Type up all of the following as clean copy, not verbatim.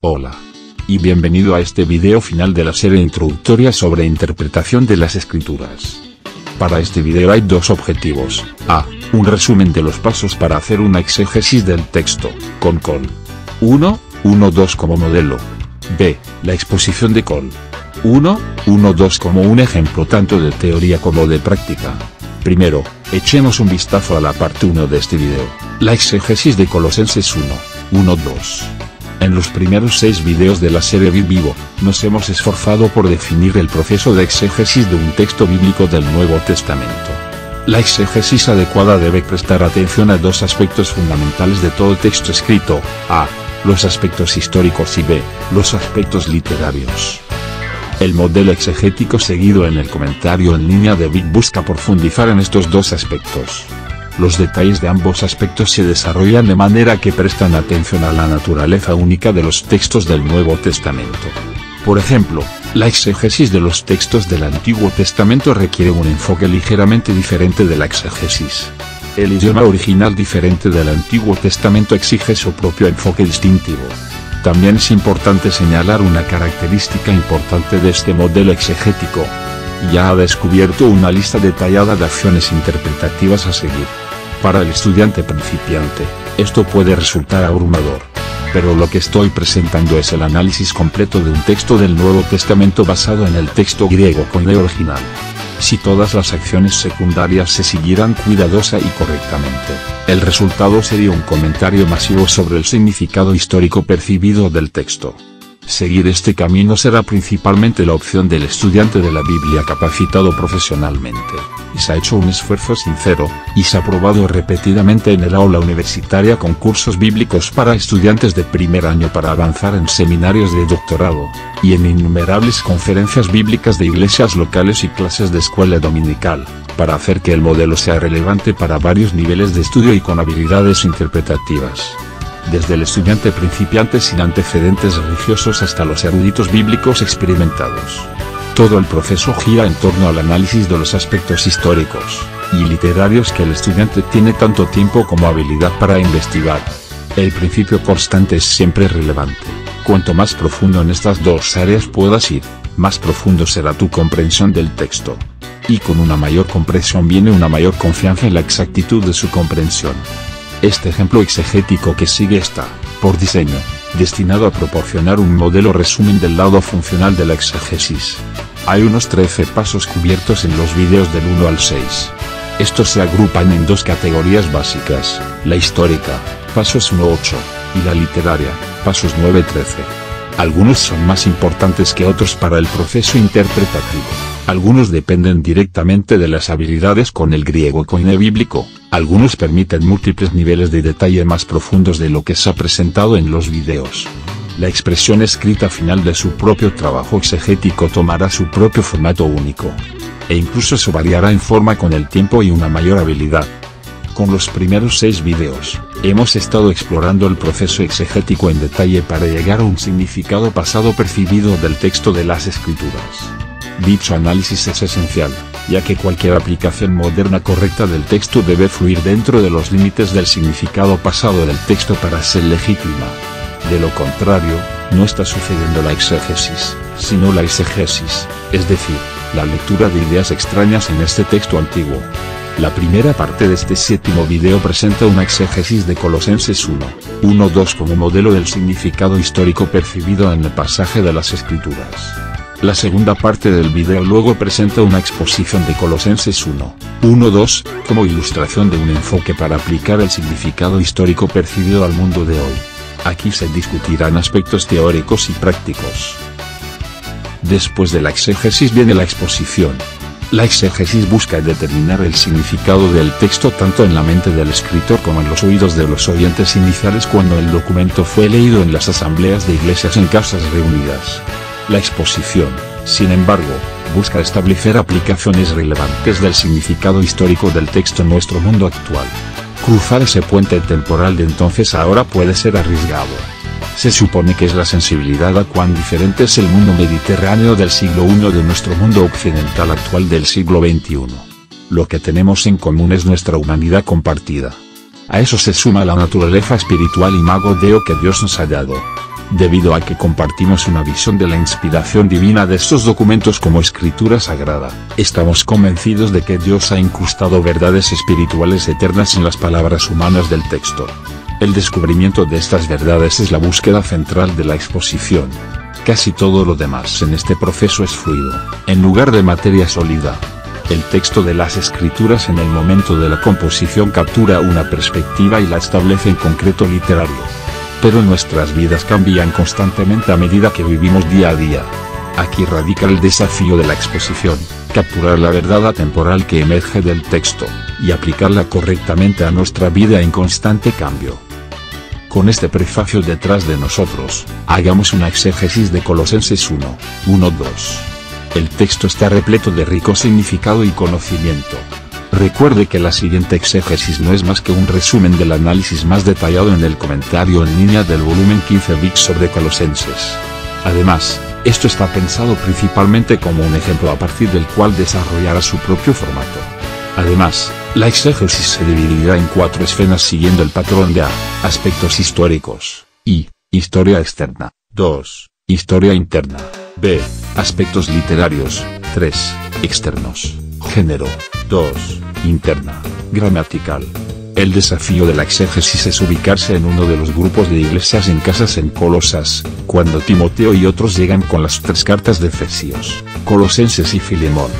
Hola. Y bienvenido a este video final de la serie introductoria sobre interpretación de las escrituras. Para este video hay dos objetivos: A. Un resumen de los pasos para hacer una exégesis del texto, con Col. 1.1.2 como modelo. B. La exposición de Col. 1.1.2 como un ejemplo tanto de teoría como de práctica. Primero, echemos un vistazo a la parte 1 de este video, la exégesis de Colosenses 1.1.2. En los primeros 6 videos de la serie Vivo, nos hemos esforzado por definir el proceso de exégesis de un texto bíblico del Nuevo Testamento. La exégesis adecuada debe prestar atención a dos aspectos fundamentales de todo texto escrito: A. Los aspectos históricos y B. Los aspectos literarios. El modelo exegético seguido en el comentario en línea de Vic busca profundizar en estos dos aspectos. Los detalles de ambos aspectos se desarrollan de manera que prestan atención a la naturaleza única de los textos del Nuevo Testamento. Por ejemplo, la exégesis de los textos del Antiguo Testamento requiere un enfoque ligeramente diferente de la exégesis. El idioma original diferente del Antiguo Testamento exige su propio enfoque distintivo. También es importante señalar una característica importante de este modelo exegético. Ya ha descubierto una lista detallada de acciones interpretativas a seguir. Para el estudiante principiante, esto puede resultar abrumador. Pero lo que estoy presentando es el análisis completo de un texto del Nuevo Testamento basado en el texto griego koine original. Si todas las acciones secundarias se siguieran cuidadosa y correctamente, el resultado sería un comentario masivo sobre el significado histórico percibido del texto. Seguir este camino será principalmente la opción del estudiante de la Biblia capacitado profesionalmente, y se ha hecho un esfuerzo sincero, y se ha probado repetidamente en el aula universitaria con cursos bíblicos para estudiantes de primer año para avanzar en seminarios de doctorado, y en innumerables conferencias bíblicas de iglesias locales y clases de escuela dominical, para hacer que el modelo sea relevante para varios niveles de estudio y con habilidades interpretativas. Desde el estudiante principiante sin antecedentes religiosos hasta los eruditos bíblicos experimentados. Todo el proceso gira en torno al análisis de los aspectos históricos y literarios que el estudiante tiene tanto tiempo como habilidad para investigar. El principio constante es siempre relevante. Cuanto más profundo en estas dos áreas puedas ir, más profundo será tu comprensión del texto. Y con una mayor comprensión viene una mayor confianza en la exactitud de su comprensión. Este ejemplo exegético que sigue está, por diseño, destinado a proporcionar un modelo resumen del lado funcional de la exégesis. Hay unos 13 pasos cubiertos en los videos del 1 al 6. Estos se agrupan en dos categorías básicas: la histórica, pasos 1-8, y la literaria, pasos 9-13. Algunos son más importantes que otros para el proceso interpretativo. Algunos dependen directamente de las habilidades con el griego koine bíblico, algunos permiten múltiples niveles de detalle más profundos de lo que se ha presentado en los videos. La expresión escrita final de su propio trabajo exegético tomará su propio formato único. E incluso eso variará en forma con el tiempo y una mayor habilidad. Con los primeros 6 videos, hemos estado explorando el proceso exegético en detalle para llegar a un significado pasado percibido del texto de las Escrituras. Dicho análisis es esencial, ya que cualquier aplicación moderna correcta del texto debe fluir dentro de los límites del significado pasado del texto para ser legítima. De lo contrario, no está sucediendo la exégesis, sino la eisegesis, es decir, la lectura de ideas extrañas en este texto antiguo. La primera parte de este 7º video presenta una exégesis de Colosenses 1.1.2 como modelo del significado histórico percibido en el pasaje de las Escrituras. La segunda parte del video luego presenta una exposición de Colosenses 1.1.2 como ilustración de un enfoque para aplicar el significado histórico percibido al mundo de hoy. Aquí se discutirán aspectos teóricos y prácticos. Después de la exégesis viene la exposición. La exégesis busca determinar el significado del texto tanto en la mente del escritor como en los oídos de los oyentes iniciales cuando el documento fue leído en las asambleas de iglesias en casas reunidas. La exposición, sin embargo, busca establecer aplicaciones relevantes del significado histórico del texto en nuestro mundo actual. Cruzar ese puente temporal de entonces a ahora puede ser arriesgado. Se supone que es la sensibilidad a cuán diferente es el mundo mediterráneo del siglo I de nuestro mundo occidental actual del siglo XXI. Lo que tenemos en común es nuestra humanidad compartida. A eso se suma la naturaleza espiritual y mago deo que Dios nos ha dado. debido a que compartimos una visión de la inspiración divina de estos documentos como escritura sagrada, estamos convencidos de que Dios ha incrustado verdades espirituales eternas en las palabras humanas del texto. El descubrimiento de estas verdades es la búsqueda central de la exposición. Casi todo lo demás en este proceso es fluido, en lugar de materia sólida. El texto de las escrituras en el momento de la composición captura una perspectiva y la establece en concreto literario. Pero nuestras vidas cambian constantemente a medida que vivimos día a día. Aquí radica el desafío de la exposición, capturar la verdad atemporal que emerge del texto, y aplicarla correctamente a nuestra vida en constante cambio. Con este prefacio detrás de nosotros, hagamos una exégesis de Colosenses 1:1-2. El texto está repleto de rico significado y conocimiento. Recuerde que la siguiente exégesis no es más que un resumen del análisis más detallado en el comentario en línea del volumen 15 Bits sobre Colosenses. Además, esto está pensado principalmente como un ejemplo a partir del cual desarrollará su propio formato. Además, la exégesis se dividirá en 4 escenas siguiendo el patrón de A, aspectos históricos, I, historia externa, 2, historia interna, B, aspectos literarios, 3, externos, género, 2, interna, gramatical. El desafío de la exégesis es ubicarse en uno de los grupos de iglesias en casas en Colosas, cuando Timoteo y otros llegan con las 3 cartas de Efesios, Colosenses y Filemón.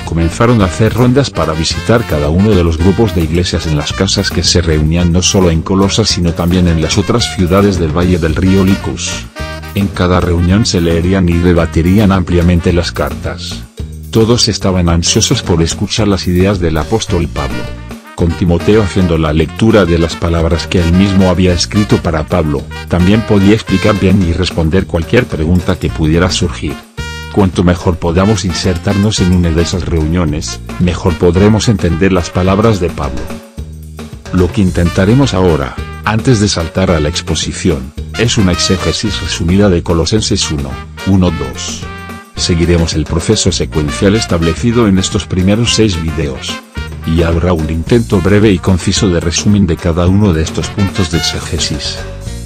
Comenzaron a hacer rondas para visitar cada uno de los grupos de iglesias en las casas que se reunían no solo en Colosas sino también en las otras ciudades del valle del río Licus. En cada reunión se leerían y debatirían ampliamente las cartas. Todos estaban ansiosos por escuchar las ideas del apóstol Pablo. Con Timoteo haciendo la lectura de las palabras que él mismo había escrito para Pablo, también podía explicar bien y responder cualquier pregunta que pudiera surgir. Cuanto mejor podamos insertarnos en una de esas reuniones, mejor podremos entender las palabras de Pablo. Lo que intentaremos ahora, antes de saltar a la exposición, es una exégesis resumida de Colosenses 1:1-2. Seguiremos el proceso secuencial establecido en estos primeros 6 videos. Y habrá un intento breve y conciso de resumen de cada uno de estos puntos de exégesis.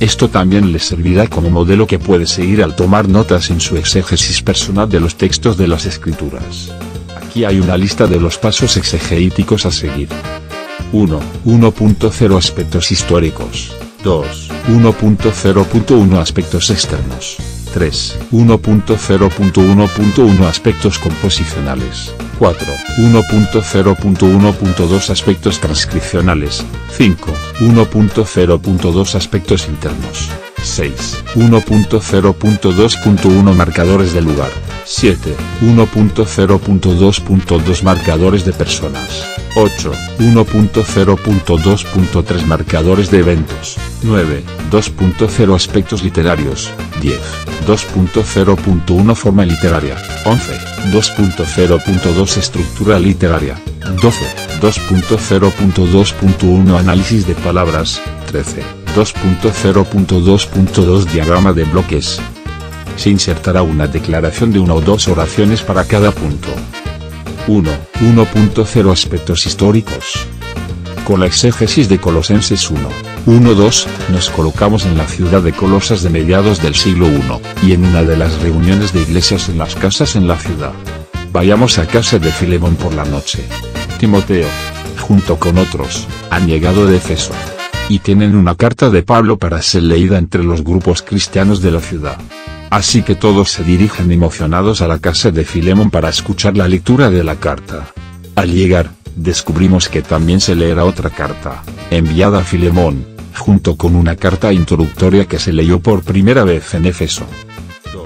Esto también les servirá como modelo que puede seguir al tomar notas en su exégesis personal de los textos de las Escrituras. Aquí hay una lista de los pasos exegéticos a seguir. 1. 1.0 Aspectos históricos. 2. 1.0.1 Aspectos externos. 3. 1.0.1.1 Aspectos composicionales. 4. 1.0.1.2 Aspectos transcripcionales. 5. 1.0.2 Aspectos internos. 6. 1.0.2.1 Marcadores de lugar. 7. 1.0.2.2 Marcadores de personas. 8. 1.0.2.3 Marcadores de eventos. 9. 2.0 Aspectos literarios. 10. 2.0.1 Forma literaria. 11. 2.0.2 Estructura literaria. 12. 2.0.2.1 Análisis de palabras. 13. 2.0.2.2 Diagrama de bloques. Se insertará una declaración de 1 o 2 oraciones para cada punto. 1. 1.0 Aspectos históricos. Con la exégesis de Colosenses 1:1-2, nos colocamos en la ciudad de Colosas de mediados del siglo I, y en una de las reuniones de iglesias en las casas en la ciudad. Vayamos a casa de Filemón por la noche. Timoteo, junto con otros, han llegado de Efeso. Y tienen una carta de Pablo para ser leída entre los grupos cristianos de la ciudad. Así que todos se dirigen emocionados a la casa de Filemón para escuchar la lectura de la carta. Al llegar, descubrimos que también se leerá otra carta, enviada a Filemón, junto con una carta introductoria que se leyó por primera vez en Éfeso. 2.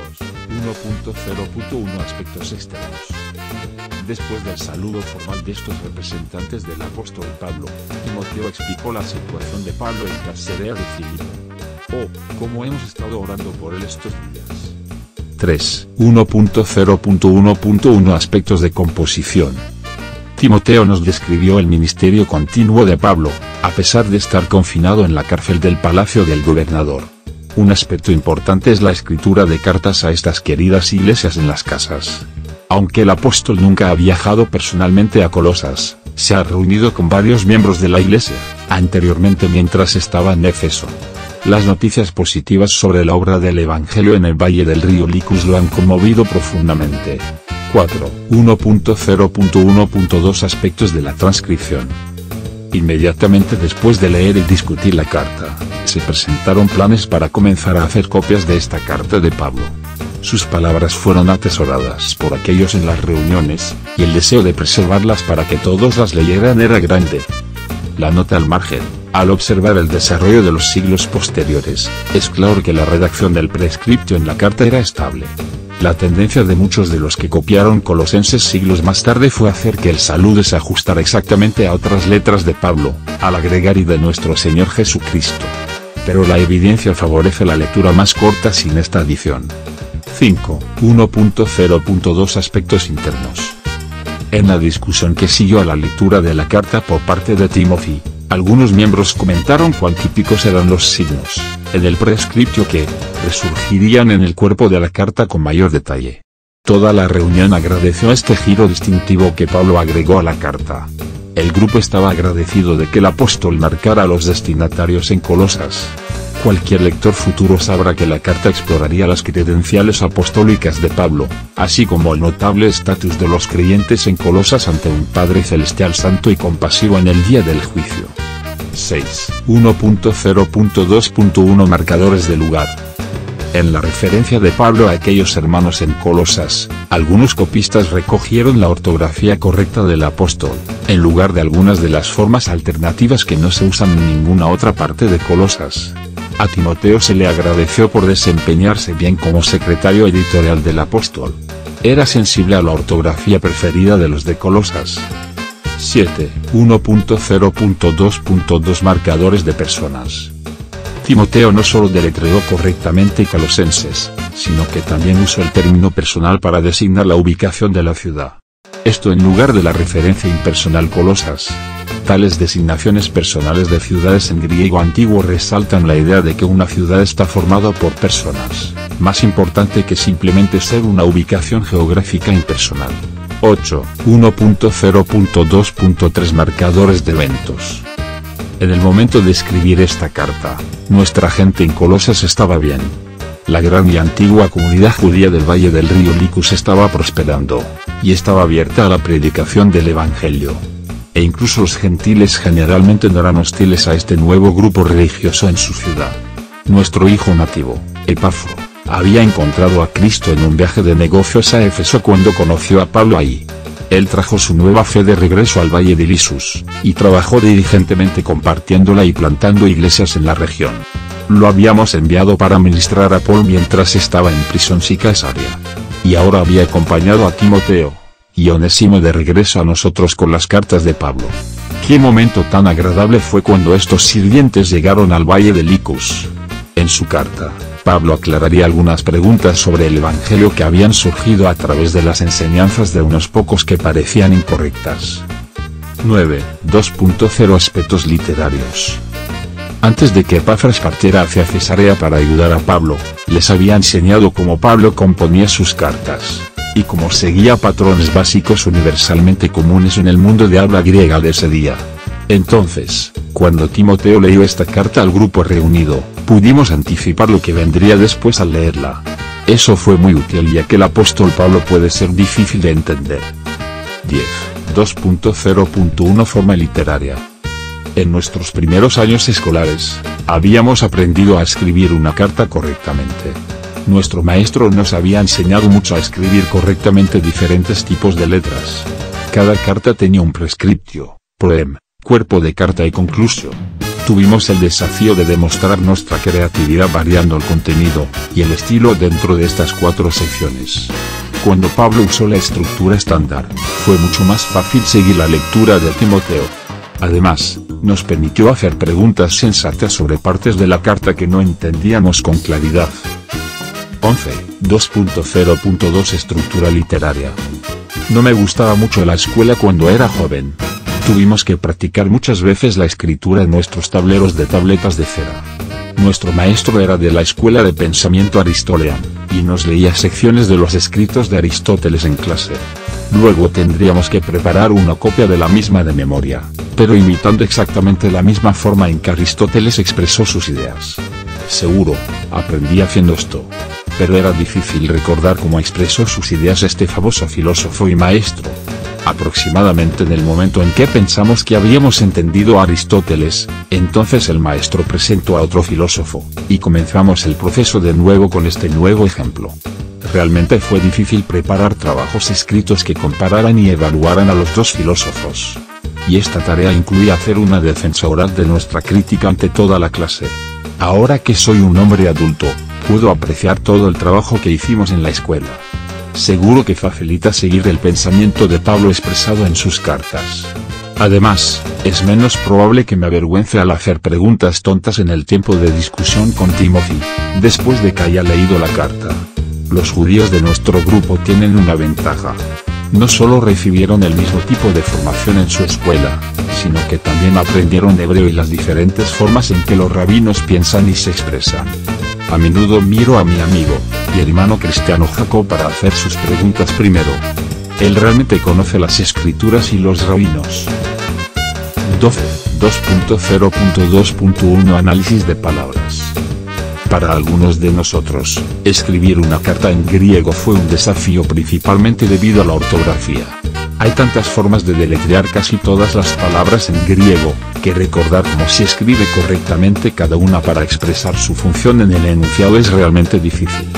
1.0.1 Aspectos externos. Después del saludo formal de estos representantes del apóstol Pablo, Timoteo explicó la situación de Pablo en Cesarea de Filipo. Como hemos estado orando por él estos días. 3. 1.0.1.1 Aspectos de composición. Timoteo nos describió el ministerio continuo de Pablo, a pesar de estar confinado en la cárcel del palacio del gobernador. Un aspecto importante es la escritura de cartas a estas queridas iglesias en las casas. Aunque el apóstol nunca ha viajado personalmente a Colosas, se ha reunido con varios miembros de la iglesia, anteriormente mientras estaba en Éfeso. Las noticias positivas sobre la obra del Evangelio en el Valle del Río Licus lo han conmovido profundamente. 4. 1.0.1.2 Aspectos de la transcripción. Inmediatamente después de leer y discutir la carta, se presentaron planes para comenzar a hacer copias de esta carta de Pablo. Sus palabras fueron atesoradas por aquellos en las reuniones, y el deseo de preservarlas para que todos las leyeran era grande. La nota al margen: al observar el desarrollo de los siglos posteriores, es claro que la redacción del prescriptio en la carta era estable. La tendencia de muchos de los que copiaron Colosenses siglos más tarde fue hacer que el saludo se ajustara exactamente a otras letras de Pablo, al agregar "y de nuestro Señor Jesucristo". Pero la evidencia favorece la lectura más corta sin esta adición. 5. 1.0.2 Aspectos internos. En la discusión que siguió a la lectura de la carta por parte de Timothy, algunos miembros comentaron cuán típicos eran los signos en el prescriptio que resurgirían en el cuerpo de la carta con mayor detalle. Toda la reunión agradeció este giro distintivo que Pablo agregó a la carta. El grupo estaba agradecido de que el apóstol marcara a los destinatarios en Colosas. Cualquier lector futuro sabrá que la carta exploraría las credenciales apostólicas de Pablo, así como el notable estatus de los creyentes en Colosas ante un Padre Celestial santo y compasivo en el día del juicio. 6. 1.0.2.1 Marcadores de lugar. En la referencia de Pablo a aquellos hermanos en Colosas, algunos copistas recogieron la ortografía correcta del apóstol, en lugar de algunas de las formas alternativas que no se usan en ninguna otra parte de Colosas. A Timoteo se le agradeció por desempeñarse bien como secretario editorial del apóstol. Era sensible a la ortografía preferida de los de Colosas. 7. 1.0.2.2 Marcadores de personas. Timoteo no solo deletreó correctamente Colosenses, sino que también usó el término personal para designar la ubicación de la ciudad. Esto en lugar de la referencia impersonal Colosas. Tales designaciones personales de ciudades en griego antiguo resaltan la idea de que una ciudad está formada por personas, más importante que simplemente ser una ubicación geográfica impersonal. 8. 1.0.2.3 Marcadores de eventos. En el momento de escribir esta carta, nuestra gente en Colosas estaba bien. La gran y antigua comunidad judía del Valle del Río Licus estaba prosperando, y estaba abierta a la predicación del Evangelio. E incluso los gentiles generalmente no eran hostiles a este nuevo grupo religioso en su ciudad. Nuestro hijo nativo, Epafro, había encontrado a Cristo en un viaje de negocios a Éfeso cuando conoció a Pablo allí. Él trajo su nueva fe de regreso al Valle de Lisus, y trabajó diligentemente compartiéndola y plantando iglesias en la región. Lo habíamos enviado para ministrar a Paul mientras estaba en prisión en Caesarea. Y ahora había acompañado a Timoteo y Onésimo de regreso a nosotros con las cartas de Pablo. Qué momento tan agradable fue cuando estos sirvientes llegaron al Valle de Licus. En su carta, Pablo aclararía algunas preguntas sobre el Evangelio que habían surgido a través de las enseñanzas de unos pocos que parecían incorrectas. 9. 2.0 Aspectos literarios. Antes de que Epafras partiera hacia Cesarea para ayudar a Pablo, les había enseñado cómo Pablo componía sus cartas, y cómo seguía patrones básicos universalmente comunes en el mundo de habla griega de ese día. Entonces, cuando Timoteo leyó esta carta al grupo reunido, pudimos anticipar lo que vendría después al leerla. Eso fue muy útil ya que el apóstol Pablo puede ser difícil de entender. 10. 2.0.1 Forma literaria. En nuestros primeros años escolares, habíamos aprendido a escribir una carta correctamente. Nuestro maestro nos había enseñado mucho a escribir correctamente diferentes tipos de letras. Cada carta tenía un prescriptio, proem, cuerpo de carta y conclusio. Tuvimos el desafío de demostrar nuestra creatividad variando el contenido y el estilo dentro de estas 4 secciones. Cuando Pablo usó la estructura estándar, fue mucho más fácil seguir la lectura de Timoteo. Además, nos permitió hacer preguntas sensatas sobre partes de la carta que no entendíamos con claridad. 11. 2.0.2 Estructura literaria. No me gustaba mucho la escuela cuando era joven. Tuvimos que practicar muchas veces la escritura en nuestros tableros de tabletas de cera. Nuestro maestro era de la escuela de pensamiento aristoteano, y nos leía secciones de los escritos de Aristóteles en clase. Luego tendríamos que preparar una copia de la misma de memoria, pero imitando exactamente la misma forma en que Aristóteles expresó sus ideas. Seguro, aprendí haciendo esto. Pero era difícil recordar cómo expresó sus ideas este famoso filósofo y maestro. Aproximadamente en el momento en que pensamos que habíamos entendido a Aristóteles, entonces el maestro presentó a otro filósofo, y comenzamos el proceso de nuevo con este nuevo ejemplo. Realmente fue difícil preparar trabajos escritos que compararan y evaluaran a los dos filósofos. Y esta tarea incluía hacer una defensa oral de nuestra crítica ante toda la clase. Ahora que soy un hombre adulto, puedo apreciar todo el trabajo que hicimos en la escuela. Seguro que facilita seguir el pensamiento de Pablo expresado en sus cartas. Además, es menos probable que me avergüence al hacer preguntas tontas en el tiempo de discusión con Timothy, después de que haya leído la carta. Los judíos de nuestro grupo tienen una ventaja. No solo recibieron el mismo tipo de formación en su escuela, sino que también aprendieron hebreo y las diferentes formas en que los rabinos piensan y se expresan. A menudo miro a mi amigo y hermano cristiano Jacob para hacer sus preguntas primero. Él realmente conoce las escrituras y los rabinos. 2.0.2.1 Análisis de palabras. Para algunos de nosotros, escribir una carta en griego fue un desafío principalmente debido a la ortografía. Hay tantas formas de deletrear casi todas las palabras en griego, que recordar cómo se escribe correctamente cada una para expresar su función en el enunciado es realmente difícil.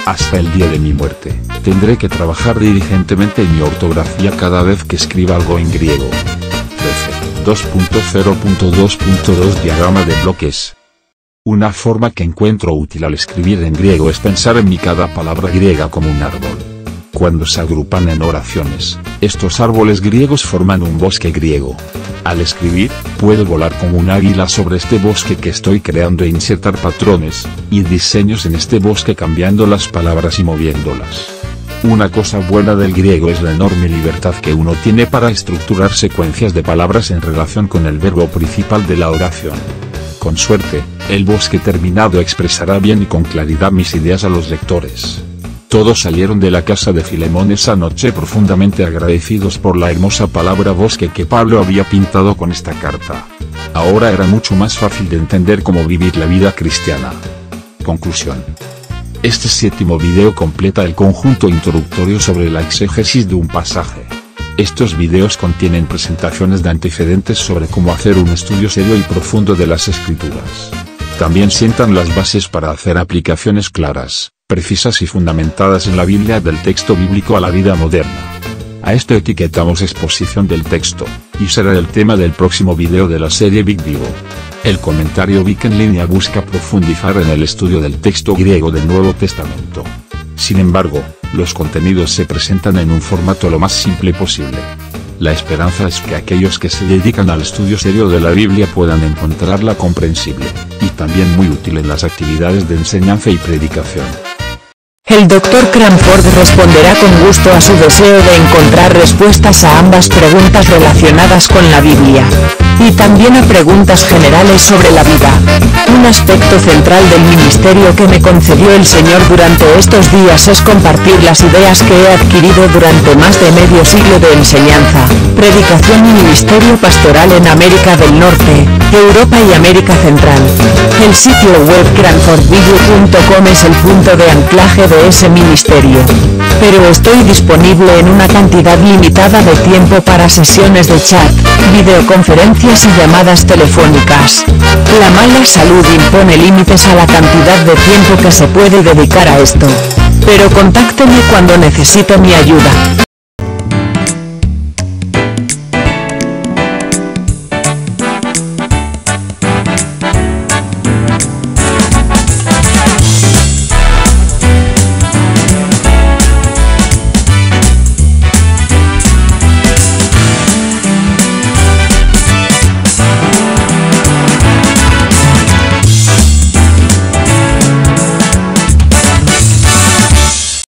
Hasta el día de mi muerte, tendré que trabajar diligentemente en mi ortografía cada vez que escriba algo en griego. 2.0.2.2 Diagrama de bloques. Una forma que encuentro útil al escribir en griego es pensar en cada palabra griega como un árbol. Cuando se agrupan en oraciones, estos árboles griegos forman un bosque griego. Al escribir, puedo volar como un águila sobre este bosque que estoy creando e insertar patrones y diseños en este bosque cambiando las palabras y moviéndolas. Una cosa buena del griego es la enorme libertad que uno tiene para estructurar secuencias de palabras en relación con el verbo principal de la oración. Con suerte, el bosque terminado expresará bien y con claridad mis ideas a los lectores. Todos salieron de la casa de Filemón esa noche profundamente agradecidos por la hermosa palabra bosque que Pablo había pintado con esta carta. Ahora era mucho más fácil de entender cómo vivir la vida cristiana. Conclusión. Este 7º video completa el conjunto introductorio sobre la exégesis de un pasaje. Estos videos contienen presentaciones de antecedentes sobre cómo hacer un estudio serio y profundo de las escrituras. También sientan las bases para hacer aplicaciones claras, precisas y fundamentadas en la Biblia del texto bíblico a la vida moderna. A esto etiquetamos exposición del texto, y será el tema del próximo video de la serie Big Vivo. El comentario Vic en línea busca profundizar en el estudio del texto griego del Nuevo Testamento. Sin embargo, los contenidos se presentan en un formato lo más simple posible. La esperanza es que aquellos que se dedican al estudio serio de la Biblia puedan encontrarla comprensible, y también muy útil en las actividades de enseñanza y predicación. El Dr. Cranford responderá con gusto a su deseo de encontrar respuestas a ambas preguntas relacionadas con la Biblia. Y también a preguntas generales sobre la vida. Un aspecto central del ministerio que me concedió el Señor durante estos días es compartir las ideas que he adquirido durante más de medio siglo de enseñanza, predicación y ministerio pastoral en América del Norte, Europa y América Central. El sitio web cranfordvideo.com es el punto de anclaje de ese ministerio. Pero estoy disponible en una cantidad limitada de tiempo para sesiones de chat, videoconferencias y llamadas telefónicas. La mala salud impone límites a la cantidad de tiempo que se puede dedicar a esto. Pero contácteme cuando necesite mi ayuda.